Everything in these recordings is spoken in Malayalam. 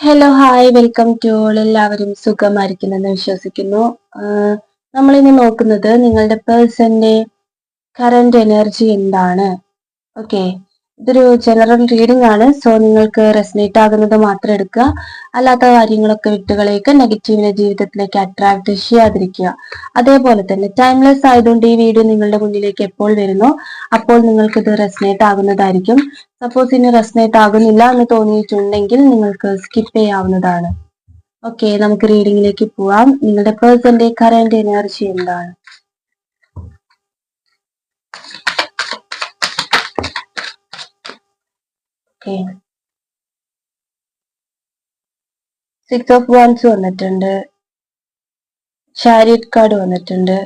Hello hi welcome to all. എല്ലാവരും സുഖമായിരിക്കുന്നെന്ന് വിശ്വസിക്കുന്നു. നമ്മളിനി നോക്കുന്നത് നിങ്ങളുടെ പേഴ്സന്റെ കറന്റ് എനർജി എന്താണ്. ഓക്കെ, ഇതൊരു ജനറൽ റീഡിംഗ് ആണ്. സോ നിങ്ങൾക്ക് റെസനേറ്റ് ആകുന്നത് മാത്രം എടുക്കുക, അല്ലാത്ത കാര്യങ്ങളൊക്കെ വിട്ടുകളയൊക്കെ. നെഗറ്റീവിനെ ജീവിതത്തിലേക്ക് അട്രാക്ട് ചെയ്യാതിരിക്കുക. അതേപോലെ തന്നെ ടൈംലെസ് ആയതുകൊണ്ട് ഈ വീഡിയോ നിങ്ങളുടെ മുന്നിലേക്ക് എപ്പോൾ വരുന്നോ അപ്പോൾ നിങ്ങൾക്ക് ഇത് റെസനേറ്റ് ആകുന്നതായിരിക്കും. സപ്പോസ് ഇനി റെസനേറ്റ് ആകുന്നില്ല എന്ന് തോന്നിയിട്ടുണ്ടെങ്കിൽ നിങ്ങൾക്ക് സ്കിപ്പ് ചെയ്യാവുന്നതാണ്. ഓക്കെ, നമുക്ക് റീഡിങ്ങിലേക്ക് പോവാം. നിങ്ങളുടെ പേഴ്സന്റെ കറന്റ് എനർജി എന്താണ്? ഓക്കെ, 6 ഓഫ് വാൻഡ്സ് വന്നിട്ടുണ്ട്, ചാരിയറ്റ് കാർഡ് വന്നിട്ടുണ്ട്,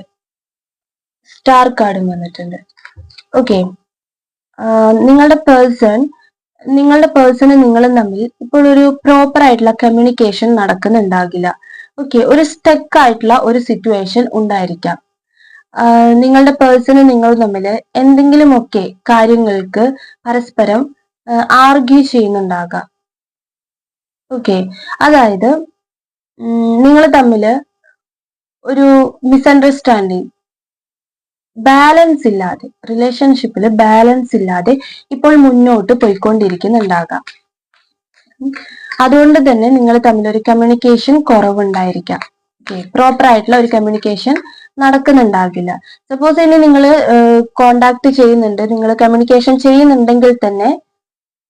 സ്റ്റാർ കാർഡും വന്നിട്ടുണ്ട്. ഓക്കെ, നിങ്ങളുടെ പേഴ്സണും നിങ്ങളും തമ്മിൽ ഇപ്പോൾ ഒരു പ്രോപ്പർ ആയിട്ടുള്ള കമ്മ്യൂണിക്കേഷൻ നടക്കുന്നുണ്ടാകില്ല. ഓക്കെ, ഒരു സ്റ്റക്ക് ആയിട്ടുള്ള ഒരു സിറ്റുവേഷൻ ഉണ്ടായിരിക്കാം. നിങ്ങളുടെ പേഴ്സണും നിങ്ങളും തമ്മിൽ എന്തെങ്കിലുമൊക്കെ കാര്യങ്ങൾക്ക് പരസ്പരം ആർഗ്യൂ ചെയ്യുന്നുണ്ടാകാം. ഓക്കെ, അതായത് നിങ്ങൾ തമ്മിൽ ഒരു മിസ്അണ്ടർസ്റ്റാൻഡിങ്, ബാലൻസ് ഇല്ലാതെ, റിലേഷൻഷിപ്പിൽ ബാലൻസ് ഇല്ലാതെ ഇപ്പോൾ മുന്നോട്ട് പോയിക്കൊണ്ടിരിക്കുന്നുണ്ടാകാം. അതുകൊണ്ട് തന്നെ നിങ്ങൾ തമ്മിൽ ഒരു കമ്മ്യൂണിക്കേഷൻ കുറവുണ്ടായിരിക്കാം. ഓക്കെ, പ്രോപ്പർ ആയിട്ടുള്ള ഒരു കമ്മ്യൂണിക്കേഷൻ നടക്കുന്നുണ്ടാകില്ല. സപ്പോസ് ഇനി നിങ്ങൾ കോണ്ടാക്ട് ചെയ്യുന്നുണ്ട്, നിങ്ങൾ കമ്മ്യൂണിക്കേഷൻ ചെയ്യുന്നുണ്ടെങ്കിൽ തന്നെ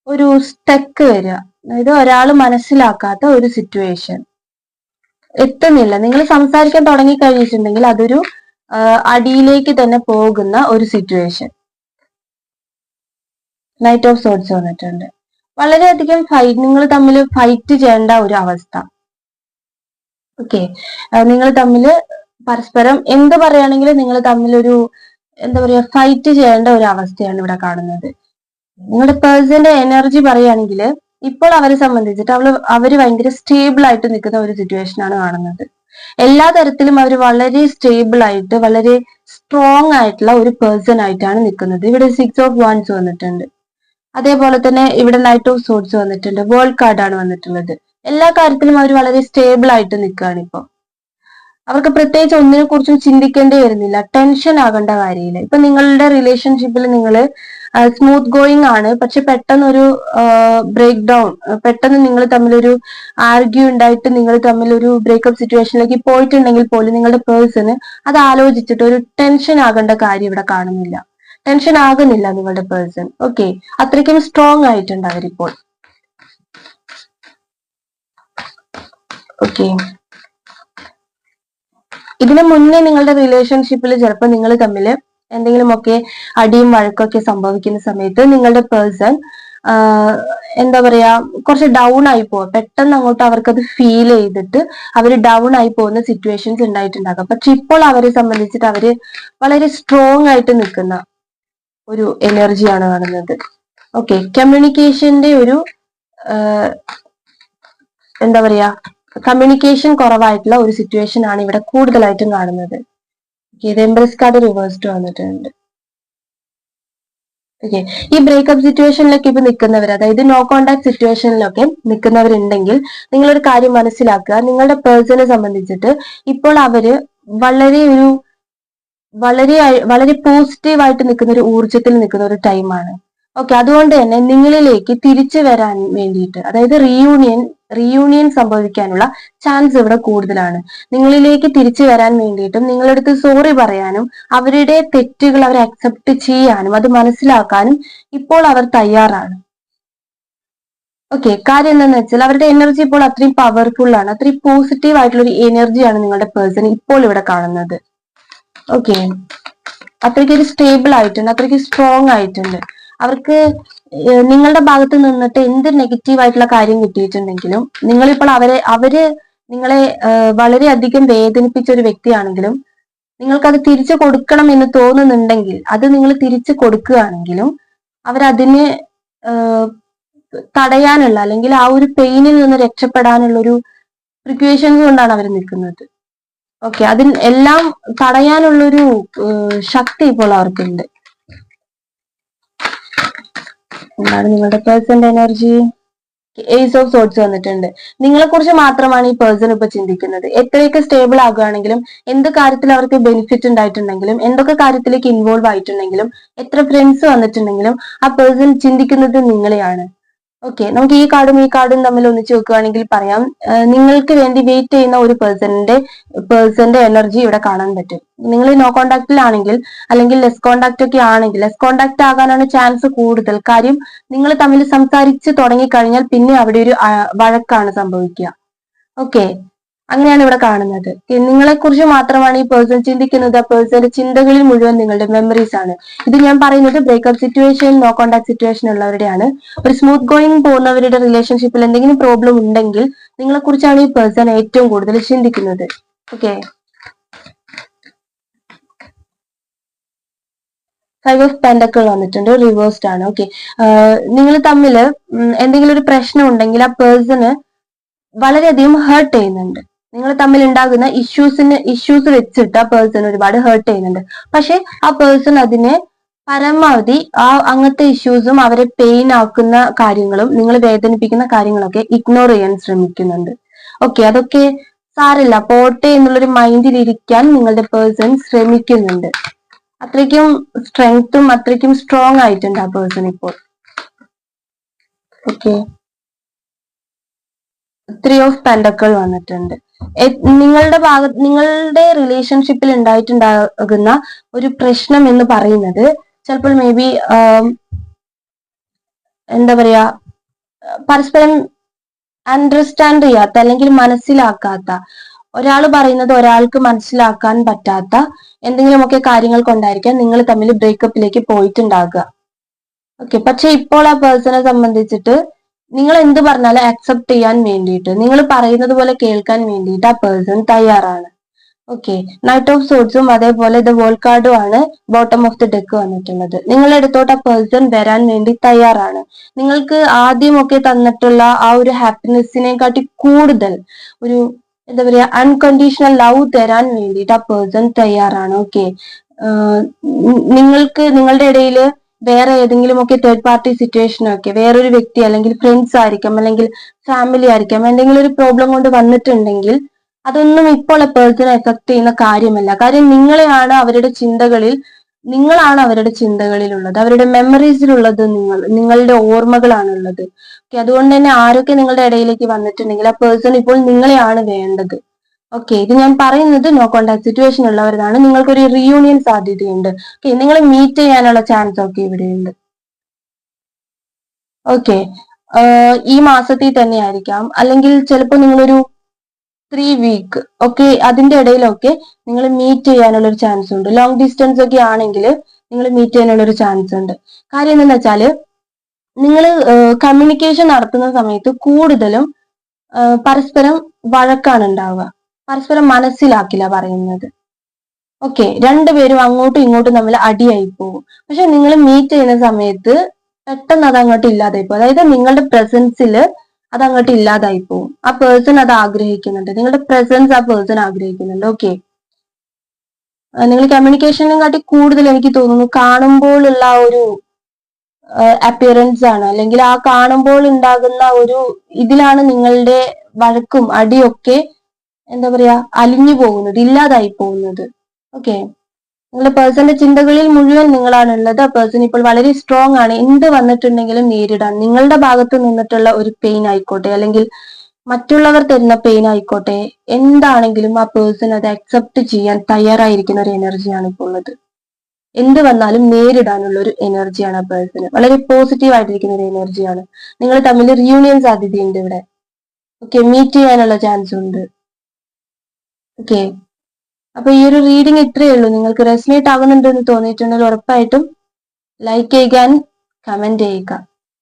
ഒരു സ്റ്റക്ക് വരിക, അതായത് ഒരാൾ മനസ്സിലാക്കാത്ത ഒരു സിറ്റുവേഷൻ എത്തുന്നില്ല. നിങ്ങൾ സംസാരിക്കാൻ തുടങ്ങി കഴിഞ്ഞിട്ടുണ്ടെങ്കിൽ അതൊരു അടിയിലേക്ക് തന്നെ പോകുന്ന ഒരു സിറ്റുവേഷൻ. നൈറ്റ് ഓഫ് സോർട്സ് വന്നിട്ടുണ്ട്. വളരെയധികം നിങ്ങൾ തമ്മിൽ ഫൈറ്റ് ചെയ്യേണ്ട ഒരു അവസ്ഥ. ഓക്കെ, നിങ്ങൾ തമ്മിൽ പരസ്പരം എന്ത് പറയുകയാണെങ്കിലും നിങ്ങൾ തമ്മിൽ ഒരു എന്താ പറയുക, ഫൈറ്റ് ചെയ്യേണ്ട ഒരു അവസ്ഥയാണ് ഇവിടെ കാണുന്നത്. നിങ്ങളുടെ പേഴ്സന്റെ എനർജി പറയുകയാണെങ്കിൽ ഇപ്പോൾ അവരെ സംബന്ധിച്ചിട്ട് അവര് ഭയങ്കര സ്റ്റേബിൾ ആയിട്ട് നിൽക്കുന്ന ഒരു സിറ്റുവേഷൻ ആണ് കാണുന്നത്. എല്ലാ തരത്തിലും അവർ വളരെ സ്റ്റേബിൾ ആയിട്ട്, വളരെ സ്ട്രോങ് ആയിട്ടുള്ള ഒരു പേഴ്സൺ ആയിട്ടാണ് നിൽക്കുന്നത്. ഇവിടെ 6 ഓഫ് വാൻഡ്സ് വന്നിട്ടുണ്ട്. അതേപോലെ തന്നെ ഇവിടെ നൈറ്റ് ഓഫ് സോർട്സ് വന്നിട്ടുണ്ട്. വേൾഡ് കാർഡാണ് വന്നിട്ടുള്ളത്. എല്ലാ കാര്യത്തിലും അവർ വളരെ സ്റ്റേബിൾ ആയിട്ട് നിൽക്കുകയാണ്. ഇപ്പൊ അവർക്ക് പ്രത്യേകിച്ച് ഒന്നിനെ കുറിച്ചും ചിന്തിക്കേണ്ടി വരുന്നില്ല, ടെൻഷൻ ആകേണ്ട കാര്യമില്ല. ഇപ്പൊ നിങ്ങളുടെ റിലേഷൻഷിപ്പിൽ നിങ്ങൾ സ്മൂത്ത് ഗോയിങ് ആണ്, പക്ഷെ പെട്ടെന്നൊരു ബ്രേക്ക് ഡൗൺ, പെട്ടെന്ന് നിങ്ങൾ തമ്മിലൊരു ആർഗ്യൂ ഉണ്ടായിട്ട് നിങ്ങൾ തമ്മിലൊരു ബ്രേക്കപ്പ് സിറ്റുവേഷനിലേക്ക് പോയിട്ടുണ്ടെങ്കിൽ പോലും നിങ്ങളുടെ പേഴ്സണ് അത് ആലോചിച്ചിട്ട് ഒരു ടെൻഷൻ ആകേണ്ട കാര്യം ഇവിടെ കാണുന്നില്ല. ടെൻഷൻ ആകുന്നില്ല നിങ്ങളുടെ പേഴ്സൺ. ഓക്കെ, അത്രയ്ക്കും സ്ട്രോങ് ആയിട്ടുണ്ട് അവരിപ്പോൾ. ഓക്കെ, ഇതിനു മുന്നേ നിങ്ങളുടെ റിലേഷൻഷിപ്പിൽ ചിലപ്പോൾ നിങ്ങൾ തമ്മിൽ എന്തെങ്കിലുമൊക്കെ അടിയും വഴക്കൊക്കെ സംഭവിക്കുന്ന സമയത്ത് നിങ്ങളുടെ പേഴ്സൺ എന്താ പറയാ, കുറച്ച് ഡൗൺ ആയി പോവാ, പെട്ടെന്ന് അങ്ങോട്ട് അവർക്കത് ഫീൽ ചെയ്തിട്ട് അവർ ഡൗൺ ആയി പോകുന്ന സിറ്റുവേഷൻസ് ഉണ്ടായിട്ടുണ്ടാകാം. പക്ഷെ ഇപ്പോൾ അവരെ സംബന്ധിച്ചിട്ട് അവര് വളരെ സ്ട്രോങ് ആയിട്ട് നിൽക്കുന്ന ഒരു എനർജിയാണ് കാണുന്നത്. ഓക്കെ, കമ്മ്യൂണിക്കേഷന്റെ ഒരു എന്താ പറയാ, കമ്മ്യൂണിക്കേഷൻ കുറവായിട്ടുള്ള ഒരു സിറ്റുവേഷൻ ആണ് ഇവിടെ കൂടുതലായിട്ടും കാണുന്നത്. ഇത് എംപ്രസ് കാർഡ് റിവേഴ്സ്ഡ് വന്നിട്ടുണ്ട്. ഓക്കെ, ഈ ബ്രേക്കപ്പ് സിറ്റുവേഷനിലൊക്കെ ഇപ്പൊ നിൽക്കുന്നവർ, അതായത് നോ കോണ്ടാക്ട് സിറ്റുവേഷനിലൊക്കെ നിൽക്കുന്നവരുണ്ടെങ്കിൽ നിങ്ങളൊരു കാര്യം മനസ്സിലാക്കുക. നിങ്ങളുടെ പേഴ്സണെ സംബന്ധിച്ചിട്ട് ഇപ്പോൾ അവര് വളരെ വളരെ പോസിറ്റീവായിട്ട് നിൽക്കുന്ന ഒരു ഊർജത്തിൽ നിൽക്കുന്ന ഒരു ടൈമാണ്. ഓക്കെ, അതുകൊണ്ട് തന്നെ നിങ്ങളിലേക്ക് തിരിച്ചു വരാൻ വേണ്ടിയിട്ട്, അതായത് റീയൂണിയൻ സംഭവിക്കാനുള്ള ചാൻസ് ഇവിടെ കൂടുതലാണ്. നിങ്ങളിലേക്ക് തിരിച്ചു വരാൻ വേണ്ടിയിട്ടും നിങ്ങളുടെ അടുത്ത് സോറി പറയാനും അവരുടെ തെറ്റുകൾ അവർ അക്സെപ്റ്റ് ചെയ്യാനും അത് മനസ്സിലാക്കാനും ഇപ്പോൾ അവർ തയ്യാറാണ്. ഓക്കെ, കാര്യം എന്താണെന്ന് വെച്ചാൽ അവരുടെ എനർജി ഇപ്പോൾ അത്രയും പവർഫുൾ ആണ്, അത്രയും പോസിറ്റീവ് ആയിട്ടുള്ള ഒരു എനർജിയാണ് നിങ്ങളുടെ പേഴ്സൺ ഇപ്പോൾ ഇവിടെ കാണുന്നത്. ഓക്കെ, അത്രയ്ക്ക് ഒരു സ്റ്റേബിൾ ആയിട്ടുണ്ട്, അത്രയ്ക്ക് സ്ട്രോങ് ആയിട്ടുണ്ട്. അവർക്ക് നിങ്ങളുടെ ഭാഗത്ത് നിന്നിട്ട് എന്ത് നെഗറ്റീവ് ആയിട്ടുള്ള കാര്യം കിട്ടിയിട്ടുണ്ടെങ്കിലും നിങ്ങളിപ്പോൾ അവര് നിങ്ങളെ വളരെയധികം വേദനിപ്പിച്ച ഒരു വ്യക്തിയാണെങ്കിലും നിങ്ങൾക്കത് തിരിച്ചു കൊടുക്കണം എന്ന് തോന്നുന്നുണ്ടെങ്കിൽ അത് നിങ്ങൾ തിരിച്ചു കൊടുക്കുകയാണെങ്കിലും അവരതിന് തടയാനുള്ള, അല്ലെങ്കിൽ ആ ഒരു പെയിനിൽ നിന്ന് രക്ഷപ്പെടാനുള്ള ഒരു പ്രിക്വേഷൻസ് കൊണ്ടാണ് അവർ നിൽക്കുന്നത്. ഓക്കെ, അതിന് എല്ലാം തടയാനുള്ളൊരു ശക്തി ഇപ്പോൾ അവർക്കുണ്ട്. എന്താണ് നിങ്ങളുടെ പേഴ്സന്റെ എനർജി? ഏസ് ഓഫ് സോർട്സ് വന്നിട്ടുണ്ട്. നിങ്ങളെ കുറിച്ച് മാത്രമാണ് ഈ പേഴ്സൺ ഇപ്പൊ ചിന്തിക്കുന്നത്. എത്രയൊക്കെ സ്റ്റേബിൾ ആകുകയാണെങ്കിലും, എന്ത് കാര്യത്തിൽ അവർക്ക് ബെനിഫിറ്റ് ഉണ്ടായിട്ടുണ്ടെങ്കിലും, എന്തൊക്കെ കാര്യത്തിലേക്ക് ഇൻവോൾവ് ആയിട്ടുണ്ടെങ്കിലും, എത്ര ഫ്രണ്ട്സ് വന്നിട്ടുണ്ടെങ്കിലും ആ പേഴ്സൺ ചിന്തിക്കുന്നത് നിങ്ങളെയാണ്. ഓക്കെ, നമുക്ക് ഈ കാർഡും തമ്മിൽ ഒന്നിച്ച് വെക്കുകയാണെങ്കിൽ പറയാം, നിങ്ങൾക്ക് വേണ്ടി വെയിറ്റ് ചെയ്യുന്ന ഒരു പേഴ്സന്റെ എനർജി ഇവിടെ കാണാൻ പറ്റും. നിങ്ങൾ നോ കോണ്ടാക്റ്റിലാണെങ്കിൽ അല്ലെങ്കിൽ ലെസ് കോണ്ടാക്ട് ഒക്കെ ആണെങ്കിൽ, ലെസ് കോണ്ടാക്ട് ആകാനാണ് ചാൻസ് കൂടുതൽ. കാര്യം നിങ്ങൾ തമ്മിൽ സംസാരിച്ച് തുടങ്ങിക്കഴിഞ്ഞാൽ പിന്നെ അവിടെ ഒരു വഴക്കാണ് സംഭവിക്കുക. ഓക്കെ, അങ്ങനെയാണ് ഇവിടെ കാണുന്നത്. നിങ്ങളെ കുറിച്ച് മാത്രമാണ് ഈ പേഴ്സൺ ചിന്തിക്കുന്നത്. ആ പേഴ്സന്റെ ചിന്തകളിൽ മുഴുവൻ നിങ്ങളുടെ മെമ്മറീസ് ആണ്. ഇത് ഞാൻ പറയുന്നത് breakup situation, no contact situation ഉള്ളവരുടെയാണ്. ഒരു സ്മൂത്ത് ഗോയിങ് പോകുന്നവരുടെ റിലേഷൻഷിപ്പിൽ എന്തെങ്കിലും പ്രോബ്ലം ഉണ്ടെങ്കിൽ നിങ്ങളെ കുറിച്ചാണ് ഈ പേഴ്സൺ ഏറ്റവും കൂടുതൽ ചിന്തിക്കുന്നത്. ഓക്കെ, 5 ഓഫ് പെന്റക്കിൾ വന്നിട്ടുണ്ട്, റിവേഴ്സ്ഡ് ആണ്. ഓക്കെ, നിങ്ങൾ തമ്മിൽ എന്തെങ്കിലും ഒരു പ്രശ്നം ഉണ്ടെങ്കിൽ ആ പേഴ്സണ് വളരെയധികം ഹേർട്ട് ചെയ്യുന്നുണ്ട്. നിങ്ങൾ തമ്മിൽ ഉണ്ടാകുന്ന ഇഷ്യൂസ് വെച്ചിട്ട് ആ പേഴ്സൺ ഒരുപാട് ഹേർട്ട് ചെയ്യുന്നുണ്ട്. പക്ഷെ ആ പേഴ്സൺ അതിനെ പരമാവധി അങ്ങനത്തെ ഇഷ്യൂസും അവരെ പെയിൻ ആക്കുന്ന കാര്യങ്ങളും നിങ്ങൾ വേദനിപ്പിക്കുന്ന കാര്യങ്ങളൊക്കെ ഇഗ്നോർ ചെയ്യാൻ ശ്രമിക്കുന്നുണ്ട്. ഓക്കെ, അതൊക്കെ സാരില്ല, പോട്ടെ എന്നുള്ളൊരു മൈൻഡിൽ ഇരിക്കാൻ നിങ്ങളുടെ പേഴ്സൺ ശ്രമിക്കുന്നുണ്ട്. അത്രയ്ക്കും സ്ട്രെങ്ത്തും അത്രയ്ക്കും സ്ട്രോങ് ആയിട്ടുണ്ട് ആ പേഴ്സൺ ഇപ്പോൾ. ഓക്കെ, 3 ഓഫ് പെന്റക്കിൾ വന്നിട്ടുണ്ട്. നിങ്ങളുടെ റിലേഷൻഷിപ്പിൽ ഉണ്ടായിട്ടുണ്ടാകുന്ന ഒരു പ്രശ്നം എന്ന് പറയുന്നത് ചിലപ്പോൾ മേ ബി എന്താ പറയാ, പരസ്പരം അണ്ടർസ്റ്റാൻഡ് ചെയ്യാത്ത അല്ലെങ്കിൽ മനസ്സിലാക്കാത്ത, ഒരാൾ പറയുന്നത് ഒരാൾക്ക് മനസ്സിലാക്കാൻ പറ്റാത്ത എന്തെങ്കിലുമൊക്കെ കാര്യങ്ങൾ കൊണ്ടായിരിക്കാം നിങ്ങൾ തമ്മിൽ ബ്രേക്കപ്പിലേക്ക് പോയിട്ടുണ്ടാകുക. ഓക്കെ, പക്ഷെ ഇപ്പോൾ ആ പേഴ്സണെ സംബന്ധിച്ചിട്ട് നിങ്ങൾ എന്ത് പറഞ്ഞാലും അക്സെപ്റ്റ് ചെയ്യാൻ വേണ്ടിയിട്ട്, നിങ്ങൾ പറയുന്നത് പോലെ കേൾക്കാൻ വേണ്ടിയിട്ട് ആ പേഴ്സൺ തയ്യാറാണ്. ഓക്കെ, നൈറ്റ് ഓഫ് സോർട്സും അതേപോലെ ദ വേൾഡ് കാർഡും ആണ് ബോട്ടം ഓഫ് ദി ഡെക്ക് വന്നിട്ടുള്ളത്. നിങ്ങളുടെ അടുത്തോട്ട് ആ പേഴ്സൺ വരാൻ വേണ്ടി തയ്യാറാണ്. നിങ്ങൾക്ക് ആദ്യമൊക്കെ തന്നിട്ടുള്ള ആ ഒരു ഹാപ്പിനെസ്സിനെക്കാട്ടി കൂടുതൽ ഒരു എന്താ പറയാ അൺകണ്ടീഷണൽ ലവ് തരാൻ വേണ്ടിയിട്ട് ആ പേഴ്സൺ തയ്യാറാണ്. ഓക്കെ, നിങ്ങളുടെ ഇടയിൽ വേറെ ഏതെങ്കിലും ഒക്കെ തേർഡ് പാർട്ടി സിറ്റുവേഷൻ ഒക്കെ, വേറൊരു വ്യക്തി അല്ലെങ്കിൽ ഫ്രണ്ട്സ് ആയിരിക്കാം അല്ലെങ്കിൽ ഫാമിലി ആയിരിക്കാം, എന്തെങ്കിലും ഒരു പ്രോബ്ലം കൊണ്ട് വന്നിട്ടുണ്ടെങ്കിൽ അതൊന്നും ഇപ്പോൾ ആ പേഴ്സണെ എഫക്ട് ചെയ്യുന്ന കാര്യമല്ല. കാര്യം നിങ്ങളാണ് അവരുടെ ചിന്തകളിലുള്ളത്, അവരുടെ മെമ്മറീസിലുള്ളത് നിങ്ങളുടെ ഓർമ്മകളാണുള്ളത്. ഓക്കെ, അതുകൊണ്ട് തന്നെ ആരൊക്കെ നിങ്ങളുടെ ഇടയിലേക്ക് വന്നിട്ടുണ്ടെങ്കിൽ ആ പേഴ്സൺ ഇപ്പോൾ നിങ്ങളെയാണ് വേണ്ടത്. ഓക്കെ, ഇത് ഞാൻ പറയുന്നത് നോ കോണ്ടാക്ട് സിറ്റുവേഷൻ ഉള്ളവരാണ്. നിങ്ങൾക്കൊരു റീയൂണിയൻ സാധ്യതയുണ്ട്. ഓക്കെ, നിങ്ങൾ മീറ്റ് ചെയ്യാനുള്ള ചാൻസ് ഒക്കെ ഇവിടെയുണ്ട്. ഓക്കെ, ഈ മാസത്തിൽ തന്നെ ആയിരിക്കാം, അല്ലെങ്കിൽ ചിലപ്പോൾ നിങ്ങളൊരു 3 വീക്ക് ഒക്കെ അതിന്റെ ഇടയിലൊക്കെ നിങ്ങൾ മീറ്റ് ചെയ്യാനുള്ള ഒരു ചാൻസ് ഉണ്ട്. ലോങ് ഡിസ്റ്റൻസ് ഒക്കെ ആണെങ്കിൽ നിങ്ങൾ മീറ്റ് ചെയ്യാനുള്ള ഒരു ചാൻസ് ഉണ്ട്. കാര്യം എന്താണെന്ന് വെച്ചാല് നിങ്ങൾ കമ്മ്യൂണിക്കേഷൻ നടത്തുന്ന സമയത്ത് കൂടുതലും പരസ്പരം വഴക്കാണ് ഉണ്ടാവുക, പരസ്പരം മനസ്സിലാക്കില്ല പറയുന്നത്. ഓക്കെ, രണ്ടുപേരും അങ്ങോട്ടും ഇങ്ങോട്ടും തമ്മിൽ അടിയായി പോകും. പക്ഷെ നിങ്ങൾ മീറ്റ് ചെയ്യുന്ന സമയത്ത് പെട്ടെന്ന് അത് അങ്ങോട്ട് ഇല്ലാതായി പോകും. അതായത് നിങ്ങളുടെ പ്രസൻസിൽ അത് അങ്ങോട്ട് ഇല്ലാതായി പോകും. ആ പേഴ്സൺ അത് ആഗ്രഹിക്കുന്നുണ്ട്, നിങ്ങളുടെ പ്രസൻസ് ആ പേഴ്സൺ ആഗ്രഹിക്കുന്നുണ്ട്. ഓക്കെ, നിങ്ങൾ കമ്മ്യൂണിക്കേഷനും കാട്ടി കൂടുതൽ എനിക്ക് തോന്നുന്നു കാണുമ്പോഴുള്ള ഒരു അപ്പിയറൻസ് ആണ്, അല്ലെങ്കിൽ ആ കാണുമ്പോൾ ഉണ്ടാകുന്ന ഒരു ഇതിലാണ് നിങ്ങളുടെ വഴക്കും അടിയൊക്കെ എന്താ പറയാ അലിഞ്ഞു പോകുന്നത്, ഇല്ലാതായി പോകുന്നത്. ഓക്കെ, നിങ്ങളുടെ പേഴ്സന്റെ ചിന്തകളിൽ മുഴുവൻ നിങ്ങളാണുള്ളത്. ആ പേഴ്സൺ ഇപ്പോൾ വളരെ സ്ട്രോങ് ആണ്. എന്ത് വന്നിട്ടുണ്ടെങ്കിലും നേരിടാൻ, നിങ്ങളുടെ ഭാഗത്ത് നിന്നിട്ടുള്ള ഒരു പെയിൻ ആയിക്കോട്ടെ അല്ലെങ്കിൽ മറ്റുള്ളവർ തരുന്ന പെയിൻ ആയിക്കോട്ടെ, എന്താണെങ്കിലും ആ പേഴ്സൺ അത് അക്സെപ്റ്റ് ചെയ്യാൻ തയ്യാറായിരിക്കുന്ന ഒരു എനർജിയാണ് ഇപ്പോൾ ഉള്ളത്. എന്ത് വന്നാലും നേരിടാനുള്ള ഒരു എനർജിയാണ് ആ പേഴ്സണ്. വളരെ പോസിറ്റീവ് ആയിട്ടിരിക്കുന്ന ഒരു എനർജിയാണ്. നിങ്ങൾ തമ്മിൽ റിയൂണിയൻ സാധ്യതയുണ്ട് ഇവിടെ. ഓക്കെ, മീറ്റ് ചെയ്യാനുള്ള ചാൻസ് ഉണ്ട്. ഓക്കെ, അപ്പൊ ഈ ഒരു റീഡിംഗ് ഇത്രയേ ഉള്ളൂ. നിങ്ങൾക്ക് റെസനേറ്റ് ആകുന്നുണ്ടെന്ന് തോന്നിയിട്ടുണ്ടെങ്കിൽ ഉറപ്പായിട്ടും ലൈക്ക് ചെയ്യുക, കമന്റ് ചെയ്യുക.